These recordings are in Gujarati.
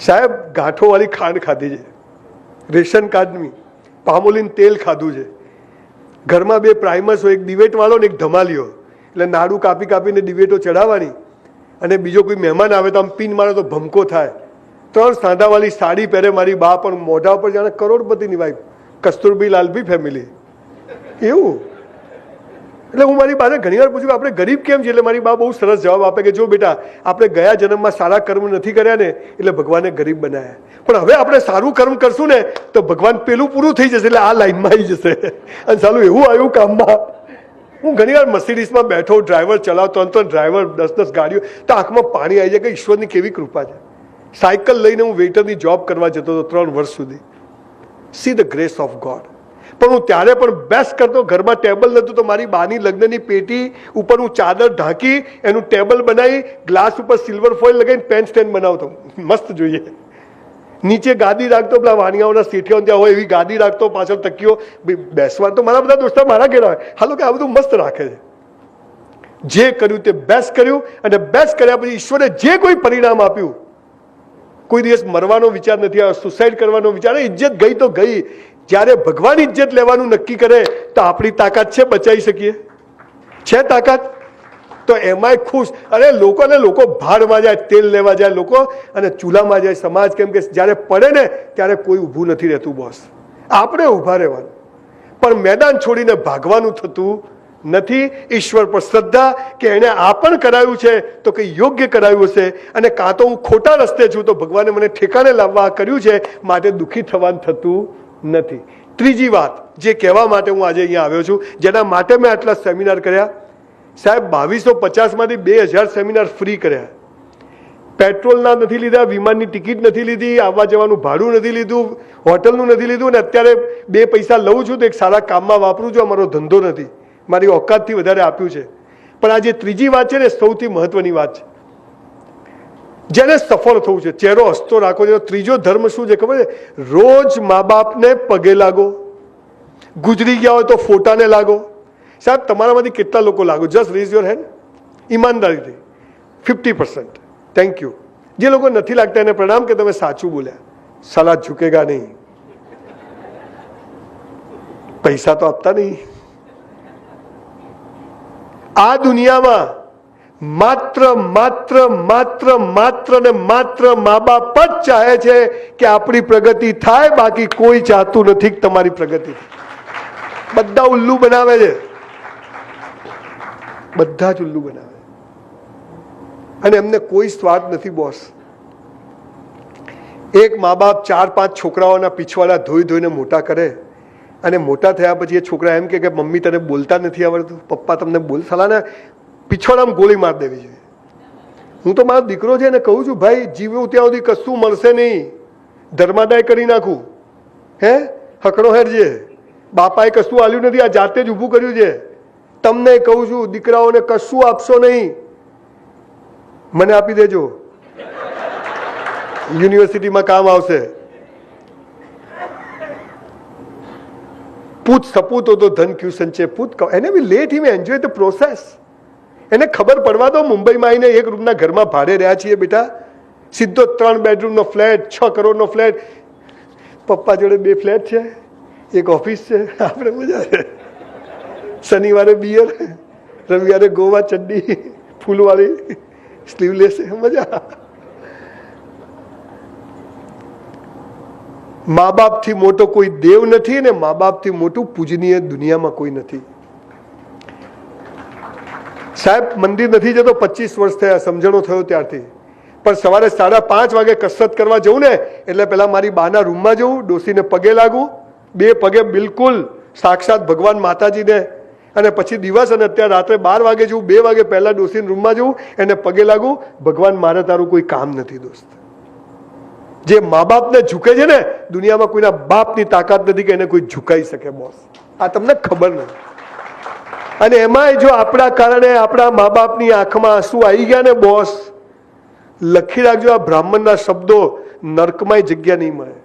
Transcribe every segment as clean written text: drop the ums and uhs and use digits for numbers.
સાહેબ ગાંઠોવાળી ખાંડ ખાધી છે, રેશન કાર્ડની, પામોલીન તેલ ખાધું છે, ઘરમાં બે પ્રાઇમસ હોય, એક ડિબેટવાળો ને એક ધમાલિયો, એટલે નાડું કાપી કાપીને ડિબેટો ચડાવવાની, અને બીજો કોઈ મહેમાન આવે તો આમ પીન મારે તો ભમકો થાય. 3 સાંધાવાળી સાડી પહેરે મારી બા, પણ મોઢા ઉપર જાણે કરોડપતિની વાઈફ, કસ્તુરબી લાલભી ફેમિલી એવું. એટલે હું મારી બાને ઘણી વાર પૂછ્યું આપણે ગરીબ કેમ છે, એટલે મારી બા બહુ સરસ જવાબ આપે કે જો બેટા, આપણે ગયા જન્મમાં સારા કર્મ નથી કર્યા ને એટલે ભગવાને ગરીબ બનાવ્યા, પણ હવે આપણે સારું કર્મ કરશું ને તો ભગવાન પેલું પૂરું થઈ જશે એટલે આ લાઈનમાં આવી જશે. અને સાલું એવું આવ્યું કામમાં. હું ઘણી વાર મર્સિડીઝમાં બેઠો, ડ્રાઈવર ચલાવતો, તો ડ્રાઈવર 10 ગાડીઓ, તો આંખમાં પાણી આવી જાય કે ઈશ્વરની કેવી કૃપા છે. સાયકલ લઈને હું વેઇટરની જોબ કરવા જતો હતો 3 વર્ષ સુધી. See the grace of God. પણ હું ત્યારે પણ બેસ્ટ કરતો. ઘરમાં ટેબલ નહોતું તો મારી બાની લગ્નની પેટી ઉપર હું ચાદર ઢાંકી એનું ટેબલ બનાવી, ગ્લાસ ઉપર સિલ્વર ફોઇલ લગાવીને પેન સ્ટેન્ડ બનાવતો, મસ્ત જોઈએ. નીચે ગાદી રાખતો, પેલા વાણિયાઓના શેઠિયાઓ ત્યાં હોય એવી ગાદી રાખતો, પાછળ તકીઓ બેસવા. તો મારા બધા દોસ્તો મારા ઘેર આવે, હાલો કે આ બધું મસ્ત રાખે છે. જે કર્યું તે બેસ્ટ કર્યું, અને બેસ્ટ કર્યા પછી ઈશ્વરે જે કોઈ પરિણામ આપ્યું, કોઈ દિવસ મરવાનો વિચાર નથી આવ્યો, સુસાઇડ કરવાનો વિચાર. ઇજ્જત ગઈ તો ગઈ. જ્યારે ભગવાન ઇજ્જત લેવાનું નક્કી કરે તો આપણી તાકાત છે બચાવી શકીએ? છે તાકાત? તો એમાંય ખુશ. અરે લોકો ભાડમાં જાય, તેલ લેવા જાય લોકો, અને ચૂલામાં જાય સમાજ. કેમ કે જ્યારે પડે ને ત્યારે કોઈ ઊભું નથી રહેતું બોસ, આપણે ઊભા રહેવાનું. પણ મેદાન છોડીને ભાગવાનું થતું નથી. ઈશ્વર પર શ્રદ્ધા કે એણે આ પણ કરાયું છે તો કંઈ યોગ્ય કરાયું હશે, અને કાં તો હું ખોટા રસ્તે છું તો ભગવાને મને ઠેકાણે લાવવા કર્યું છે, માટે દુઃખી થવાનું થતું નથી. ત્રીજી વાત જે કહેવા માટે હું આજે અહીંયા આવ્યો છું, જેના માટે મેં આટલા સેમિનાર કર્યા. સાહેબ 2250માંથી 2000 સેમિનાર ફ્રી કર્યા. પેટ્રોલના નથી લીધા, વિમાનની ટિકિટ નથી લીધી, આવવા જવાનું ભાડું નથી લીધું, હોટલનું નથી લીધું, અને અત્યારે 2 પૈસા લઉં છું તો એક સારા કામમાં વાપરું છું. અમારો ધંધો નથી, મારી ઓકાતથી વધારે આપ્યું છે. પણ આ જે ત્રીજી વાત છે ને, સૌથી મહત્વની વાત છે. જેને સફળ થવું છે, ચહેરો હસતો રાખો છે. ત્રીજો ધર્મ શું છે ખબર છે? રોજ મા બાપને પગે લાગો, ગુજરી ગયા હોય તો ફોટાને લાગો. સાહેબ તમારામાંથી કેટલા લોકો લાગો? જસ્ટ રેઝ યોર હેન્ડ, ઈમાનદારીથી. 50%. Thank you. જે લોકો નથી લાગતા એને પ્રણામ કે તમે સાચું બોલ્યા. સલાહ ઝુકેગા નહીં, પૈસા તો આપતા નહીં. આ દુનિયામાં માત્ર ને માત્ર મા બાપ જ ચાહે છે કે આપણી પ્રગતિ થાય, બાકી કોઈ ચાહતું નથી કે તમારી પ્રગતિ. બધા ઉલ્લુ બનાવે છે, બધા જ ઉલ્લુ બનાવે, અને એમને કોઈ સ્વાદ નથી બોસ. એક મા બાપ 4-5 છોકરાઓના પીછવાડા ધોઈને મોટા કરે, અને મોટા થયા પછી એ છોકરા એમ કે મમ્મી તને બોલતા નથી આવડતું, પપ્પા તમને બોલ, સલાને પીછોડામાં ગોળી મારી દેવી જોઈએ. હું તો મારો દીકરો છે એને કહું છું, ભાઈ જીવ્યું ત્યાં સુધી કશું મળશે નહીં, ધર્માદાય કરી નાખું, હકડો હેરજે. બાપાએ કશું આલ્યું નથી, આ જાતે જ ઊભું કર્યું છે. તમને કહું છું, દીકરાઓને કશું આપશો નહીં, મને આપી દેજો, યુનિવર્સિટીમાં કામ આવશે. પૂછ સપૂત હો તો ધન ક્યુ સંચય પૂત. એને be let him enjoy the process. એને ખબર પડવા દો. મુંબઈમાં આવીને 1 રૂમના ઘરમાં ભાડે રહ્યા છીએ બેટા, સીધો 3 બેડરૂમનો ફ્લેટ, 6 કરોડનો ફ્લેટ. પપ્પા જોડે 2 ફ્લેટ છે, એક ઓફિસ છે. આપણે મજા છે. શનિવારે બિયર, રવિવારે ગોવા ચડ્ડી ફૂલવાળી સ્લીવલેસ, મજા. મા બાપથી મોટો કોઈ દેવ નથી, ને મા બાપથી મોટું પૂજનીય દુનિયામાં કોઈ નથી. સાહેબ મંદિર નથી જતો, 25 વર્ષ થયા, સમજણો થયો ત્યારથી. પણ સવારે 5:30 વાગે કસરત કરવા જવું ને એટલે પેલા મારી બાના રૂમમાં જવું, ડોસીને પગે લાગવું, 2 પગે બિલકુલ સાક્ષાત ભગવાન માતાજીને, અને પછી દિવસ, અને અત્યારે રાત્રે 12 વાગે જવું, 2 વાગે પહેલા ડોસીને રૂમમાં જવું, એને પગે લાગવું. ભગવાન મારે તારું કોઈ કામ નથી દોસ્ત. જે મા બાપને ઝૂકે છે ને, દુનિયામાં કોઈના બાપની તાકાત નથી કે એને કોઈ ઝુકાઈ શકે બોસ. આ તમને ખબર નથી. અને એમાંય જો આપણા કારણે આપણા મા બાપની આંખમાં આંસુ આવી ગયા ને બોસ, લખી રાખજો આ બ્રાહ્મણના શબ્દો, નર્કમાં જગ્યા નહીં મળે.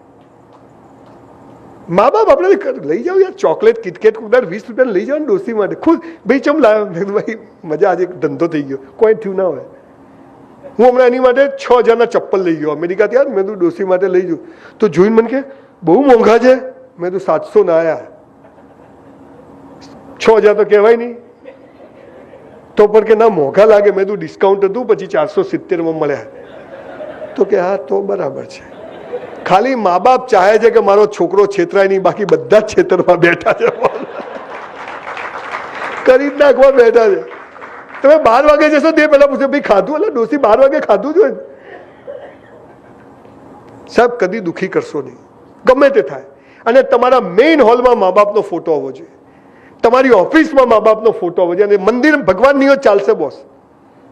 મા બાપ આપણે લઈ જાવ યાર, ચોકલેટ કિટકેટ 20 રૂપિયા લઈ જાવ ને ડોસી માટે, ખુદ ભાઈ ચમ લાવ્યો, ભાઈ મજા, આજે ધંધો થઈ ગયો, કોઈ થયું ના હોય. હું હમણાં એની માટે 6,000ના ચપ્પલ લઈ ગયો અમેરિકાથી. યાર મેં તું ડોસી માટે લઈ ગયું તો જોઈને મને કે બહુ મોંઘા છે. મેં તું 700 ના આયા, 6,000 તો કહેવાય નહીં. તો પણ કે ના મોંઘા લાગે. મેં તું ડિસ્કાઉન્ટ હતું પછી 470માં મળ્યા. તો કે હા તો બરાબર છે. ખાલી મા બાપ ચાહે છે કે મારો છોકરો છેતરાય નહીં, બાકી બધા જ છેતરમાં બેઠા છે, કરી જ નાખવા બેઠા છે. તમે 12 વાગે જશો તે પહેલા પૂછે ભાઈ ખાધું? એટલે ડોસી 12 વાગે ખાધું જોઈએ. સાહેબ કદી દુઃખી કરશો નહીં, ગમે તે થાય. અને તમારા મેઇન હોલમાં મા બાપનો ફોટો હોવો જોઈએ, તમારી ઓફિસમાં મા બાપનો ફોટો હોવો જોઈએ. અને મંદિર ભગવાનની હોય ચાલશે બોસ.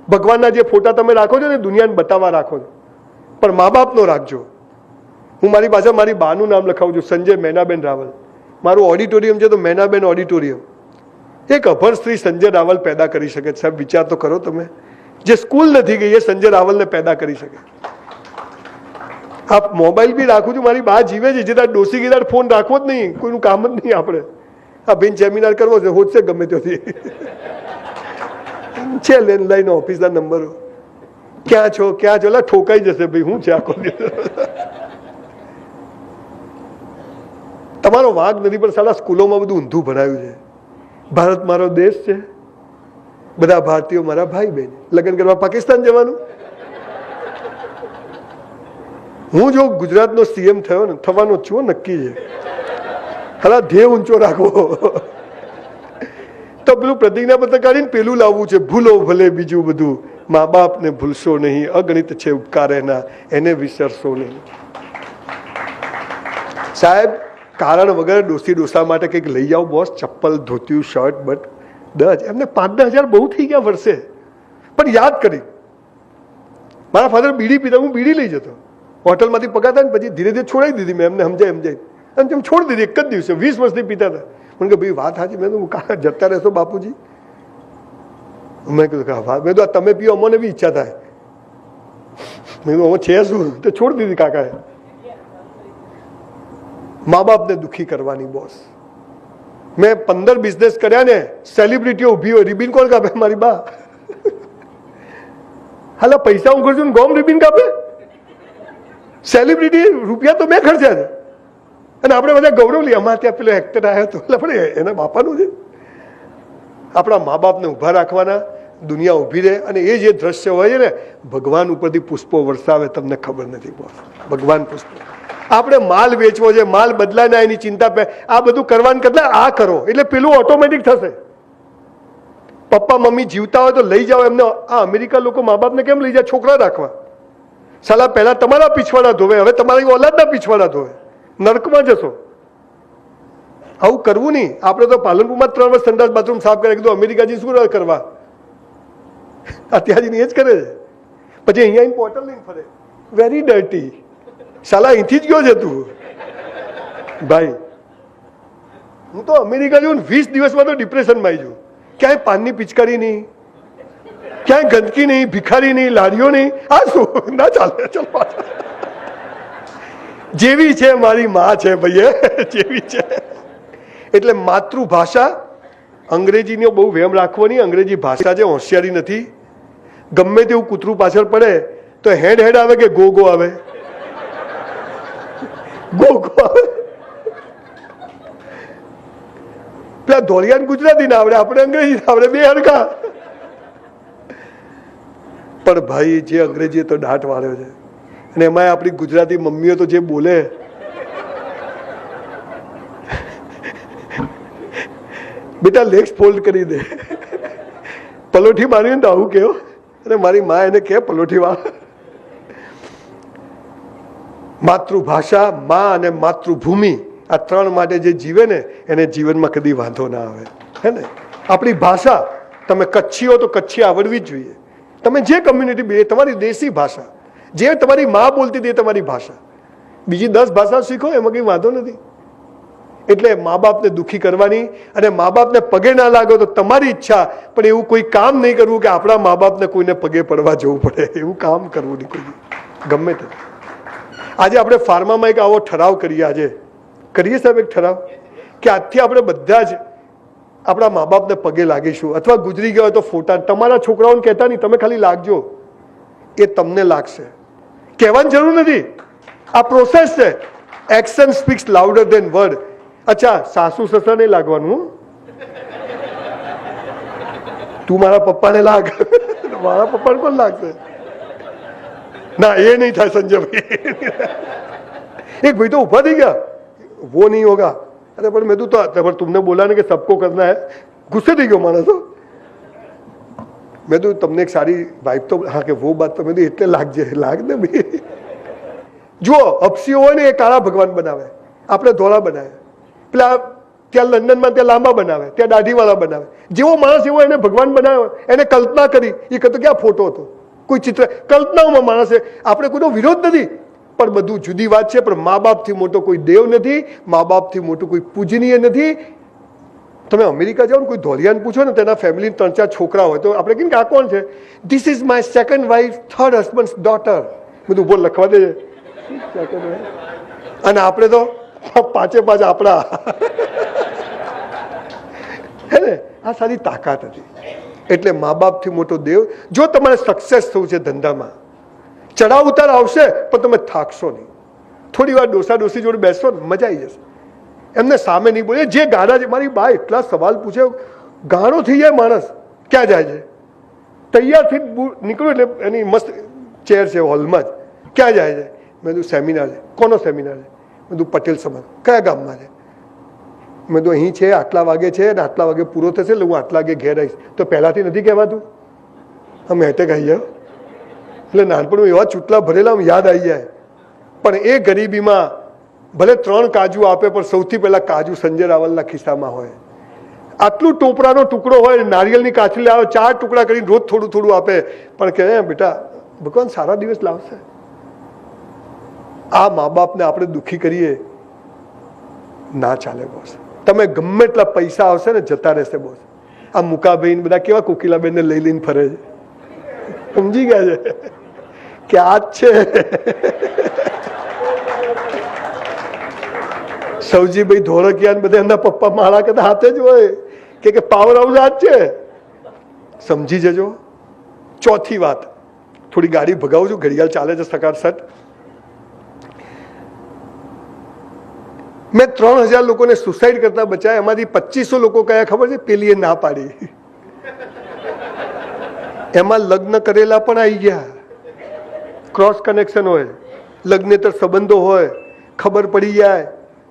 ભગવાનના જે ફોટા તમે રાખો છો ને દુનિયાને બતાવવા રાખો છો, પણ મા બાપનો રાખજો. હું મારી પાસે મારી બાનું નામ લખાવું છું, સંજય મેનાબેન રાવલ. મારું ઓડિટોરિયમ છે તો મેનાબેન ઓડિટોરિયમ. એક અભણ સ્ત્રી સંજય રાવલ પેદા કરી શકે. સાહેબ વિચાર તો કરો તમે, જે સ્કૂલ નથી ગઈ એ સંજય રાવલને પેદા કરી શકે. આપ મોબાઈલ બી રાખું છું, મારી બા જીવે છે, જે ડોસી ગીદાર ફોન રાખવો જ નહીં, કોઈનું કામ જ નહીં. આપણે આ બેન સેમિનાર કરવો છે હોશે ગમે ત્યાંથી છે લેન્ડલાઈન ઓફિસના નંબરો. ક્યાં છો ક્યાં છો? એટલે ઠોકાઈ જશે ભાઈ, હું છે આખો તમારો વાંક નથી, પણ સાલા સ્કૂલોમાં બધું ઊંધું ભણાયું છે. ભારત મારો દેશ છે, બધા ભારતીયો મારા ભાઈ બહેન. લગ્ન કરવા પાકિસ્તાન જવાનું? હું જો ગુજરાતનો સીએમ થયો ને, થવાનો જ છું નક્કી છે. ખાલા ધ્યેય ઊંચો રાખવો. તો પેલું પ્રતિજ્ઞાપત્ર કાઢીને પેલું લાવવું છે, ભૂલો ભલે બીજું બધું, મા બાપને ભૂલશો નહીં, અગણિત છે ઉપકાર એના, એને વિસરશો નહીં. સાહેબ કારણ વગર ડોસી ડોસા માટે કંઈક લઈ જાઓ બોસ, ચપ્પલ ધોતિયું શર્ટ બટ 10 એમને 5-10 હજાર બહુ થઈ ગયા વર્ષે. પણ યાદ કરી, મારા ફાધર બીડી પીતા, હું બીડી લઈ જતો હોટલમાંથી પગાતા ને પછી ધીરે ધીરે છોડાઈ દીધી મેં એમને સમજાય અને તેમ છોડી દીધી એક જ દિવસે. 20 વર્ષથી પીતા હતા. મને કે ભાઈ વાત સાચી. મેં તો કાકા જતા રહેશો બાપુજી? મેં કીધું હા. મેં તો તમે પીઓ અમને બી ઈચ્છા થાય. મેં કીધું છે શું? તો છોડી દીધી કાકાએ. મા બાપને દુઃખી કરવાની બોસ. મેં 15 બિઝનેસ કર્યા ને, સેલિબ્રિટીઓ ઉભી હોય, રિબિન કોણ કાપે? મારી બા. હાલા પૈસા હું ખર્ચું ગોમ રિબિન કાપે? સેલિબ્રિટી રૂપિયા તો મેં ખર્ચ્યા છે અને આપણે બધા ગૌરવ લઈએ અમારે ત્યાં પેલો એક્ટર આવ્યો હતો, એટલે પણ એના બાપાનું છે. આપણા મા બાપને ઊભા રાખવાના, દુનિયા ઊભી રહે. અને એ જે દ્રશ્ય હોય છે ને, ભગવાન ઉપરથી પુષ્પો વરસાવે, તમને ખબર નથી બોસ. ભગવાન પુષ્પો. આપણે માલ વેચવો છે, માલ બદલાય ના એની ચિંતા. આ બધું કરવાનું કરતા આ કરો એટલે પેલું ઓટોમેટિક થશે. પપ્પા મમ્મી જીવતા હોય તો લઈ જાઓ એમને. આ અમેરિકા લોકો મા બાપને કેમ લઈ જાય? છોકરા રાખવા. સાલા પહેલા તમારા પીછવાડા ધોવે, હવે તમારી ઓલાદના પીછવાડા ધોવે. નર્કમાં જશો. આવું કરવું નહીં. આપણે તો પાલનપુરમાં 3 વર્ષ સંડાસ બાથરૂમ સાફ કરે. કીધું અમેરિકા જઈ શું કરવા? અત્યારથી એ જ કરે છે. પછી અહીંયા બોટલ લઈને ફરે, વેરી ડર્ટી. સાલા અહીંથી જ ગયો છે તું ભાઈ. હું તો અમેરિકા જઉં 20 દિવસમાં તો ડિપ્રેશનમાં આવી જાઉં. ક્યાંય પાનની પિચકારી નહીં, ક્યાંય ગંદકી નહીં, ભિખારી નહીં, લારીઓ નહીં. આ શું ના ચાલે? ચાલો જેવી છે મારી માં છે ભાઈ, જેવી છે. એટલે માતૃભાષા, અંગ્રેજીનો બહુ વેમ રાખવો નહીં. અંગ્રેજી ભાષા છે, હોશિયારી નથી. ગમે તેવું કૂતરું પાછળ પડે તો હેડ હેડ આવે કે ગો ગો આવે? ગો ગો આવે. પેલા ધોળિયાને ગુજરાતી ના આવડે, આપણે અંગ્રેજી ના આવડે, બે હરખા. પણ ભાઈ જે અંગ્રેજી તો દાટ વાળ્યો છે. અને એમાં આપણી ગુજરાતી મમ્મીઓ તો જે બોલે, બેટા લેગ્સ ફોલ્ડ કરી દે, પલોઠી મારી ને તો આવું કેવો. અને મારી મા એને કે પલોઠી વાળા. માતૃભાષા, મા અને માતૃભૂમિ, આ 3 માટે જે જીવે ને એને જીવનમાં કદી વાંધો ના આવે. હે ને? આપણી ભાષા, તમે કચ્છી હો તો કચ્છી આવડવી જ જોઈએ. તમે જે કમ્યુનિટી, તમારી દેશી ભાષા, જે તમારી મા બોલતી હતી એ તમારી ભાષા. બીજી 10 ભાષા શીખો, એમાં કંઈ વાંધો નથી. એટલે મા બાપને દુઃખી કરવાની, અને મા બાપને પગે ના લાગો તો તમારી ઈચ્છા, પણ એવું કોઈ કામ નહીં કરવું કે આપણા મા બાપને કોઈને પગે પડવા જવું પડે. એવું કામ કરવું નહીં કોઈ, ગમે તે. આજે આપણે ફાર્મામાં એક આવો ઠરાવ કરીએ. આજે કરીએ સાહેબ એક ઠરાવ કે આજથી આપણે બધા જ આપણા મા બાપને પગે લાગીશું. અથવા ગુજરી ગયા હોય તો ફોટા, તમારા છોકરાઓને કહેતા નહીં, તમે ખાલી લાગજો. એ તમને લાગશે. કહેવાની જરૂર નથી, આ પ્રોસેસ છે. Action speaks louder than word. અચ્છા, સાસુ સસરા નહીં લાગવાનું, તું મારા પપ્પાને લાગ, મારા પપ્પાને કોણ લાગશે? ના, એ નહીં થાય સંજયભાઈ. એક ભાઈ તો ઉભા થઈ ગયા, वो नहीं होगा. अरे पर मैं तो पर तुमने बोला ना कि सबको करना है, गुस्से થઈ ગયો માણસ. મેં તો તમને એક સારી વાઇફ તો, હા કે વો બાત તો મેં એટલે લાગજે, લાગ ને ભાઈ. જુઓ, અપસીઓ હોય ને એ કાળા ભગવાન બનાવે, આપણે ધોળા બનાવે. પેલા ત્યાં લંડનમાં ત્યાં લાંબા બનાવે, ત્યાં દાઢીવાળા બનાવે. જેવો માણસ એવો એને ભગવાન બનાવ્યો, એને કલ્પના કરી. એ કહેતો ક્યાં ફોટો હતો, કોઈ ચિત્ર, કલ્પનાઓમાં માણસે. આપણે કોઈનો વિરોધ નથી, પણ બધું જુદી વાત છે. પણ મા બાપથી મોટો કોઈ દેવ નથી, મા બાપથી મોટું કોઈ પૂજનીય નથી. તમે અમેરિકા જાઓ ને, કોઈ ધોલિયાને પૂછો ને, તેના ફેમિલી 3-4 છોકરા હોય તો આપણે કહીએ કે આ કોણ છે? This is my second wife, third husband daughter. બધું બોલ લખવા દે. અને આપણે તો 5 આપણા. હે ને? આ સારી તાકાત હતી. એટલે મા બાપથી મોટો દેવ. જો તમારે સક્સેસ થવું છે ધંધામાં, ચડાવ ઉતાર આવશે પણ તમે થાકશો નહીં. થોડી વાર ડોસા ડોસી જોડે બેસશો ને, મજા આવી જશે. એમને સામે નહીં બોલે. જે ગાડા છે, મારી બા એટલા સવાલ પૂછે, ગાળો થઈ જાય માણસ. ક્યાં જાય છે? તૈયારથી નીકળ્યું એટલે એની મસ્ત ચેર છે હોલમાં જ. ક્યાં જાય છે? મેં કીધું સેમિનાર છે. કોનો સેમિનાર છે? મેં કીધું પટેલ સમાજ. કયા ગામમાં છે? મેં કીધું અહીં છે, આટલા વાગે છે અને આટલા વાગે પૂરો થશે એટલે હું આટલા વાગે ઘેર આવીશ. તો પહેલાંથી નથી કહેવાતું? અમે હેઠે કહી જાઓ. એટલે નાનપણમાં એવા ચૂંટલા ભરેલા યાદ આવી જાય. પણ એ ગરીબીમાં ભલે 3 કાજુ આપે, પણ સૌથી પહેલા કાજુ સંજય રાવલના ખિસ્સામાં હોય. આટલું ટોપરાનો ટુકડો હોય, નારિયેળની કાચલી આવે, 4 ટુકડા કરીને રોજ થોડું થોડું આપે, પણ કહે બેટા ભગવાન સારા દિવસ લાવશે. આ મા બાપને આપણે દુઃખી કરીએ ના ચાલે બોસ. તમે ગમે એટલા પૈસા આવશે ને, જતા રહેશે બોસ. આ મુકાભાઈ બધા કેવા કોકિલાબેનને લઈ લઈને ફરે છે, સમજી ગયા છે કે આ જ છે. સૌજીભાઈ ધોળકિયા બધા એમના પપ્પા માળા કરતા હાથે જ હોય કે પાવર હાઉસ આ જ છે. સમજી જજો. ચોથી વાત, થોડી ગાડી ભગાવું છું, ઘડિયાળ ચાલે છે સકારસટ. મેં 3000 લોકોને સુસાઇડ કરતા બચાવ્યા. એમાંથી 2500 લોકો કયા ખબર છે? પેલીએ ના પાડી. એમાં લગ્ન કરેલા પણ આવી ગયા. ક્રોસ કનેક્શન હોય, લગ્નેતર સંબંધો હોય, ખબર પડી જાય,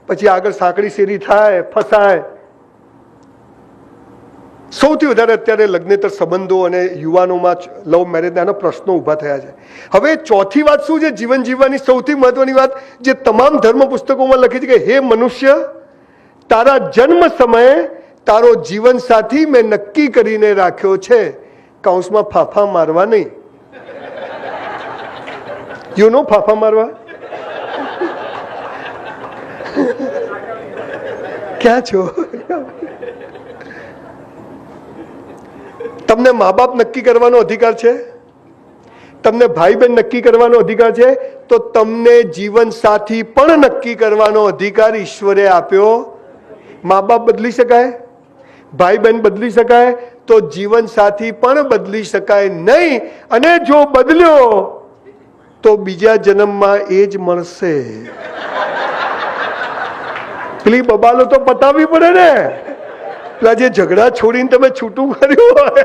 પછી આગળ સાંકડી શેરી થાય, ફસાય. સૌથી વધારે અત્યારે લગ્નેતર સંબંધો અને યુવાનોમાં લવ મેરેજના એના પ્રશ્નો ઊભા થયા છે. હવે ચોથી વાત શું છે જીવન જીવવાની સૌથી મહત્વની વાત, જે તમામ ધર્મ પુસ્તકોમાં લખી છે કે હે મનુષ્ય, તારા જન્મ સમયે તારો જીવન સાથી મેં નક્કી કરીને રાખ્યો છે. કૌંસમાં ફાફા મારવા નહીં. યુ નો ફાફા મારવા? ક્યાં છો? તમને મા બાપ નક્કી કરવાનો અધિકાર છે, તમને ભાઈ બહેન નક્કી કરવાનો અધિકાર છે, તો તમને જીવન સાથી પણ નક્કી કરવાનો અધિકાર ઈશ્વરે આપ્યો. મા બાપ બદલી શકાય, ભાઈ બહેન બદલી શકાય, તો જીવન સાથી પણ બદલી શકાય નહીં. અને જો બદલ્યો તો બીજા જન્મમાં એ જ મળશે. પેલી બબાલો તો પતાવવી પડે ને. પેલા જે ઝઘડા છોડીને તમે છૂટું કર્યું હોય,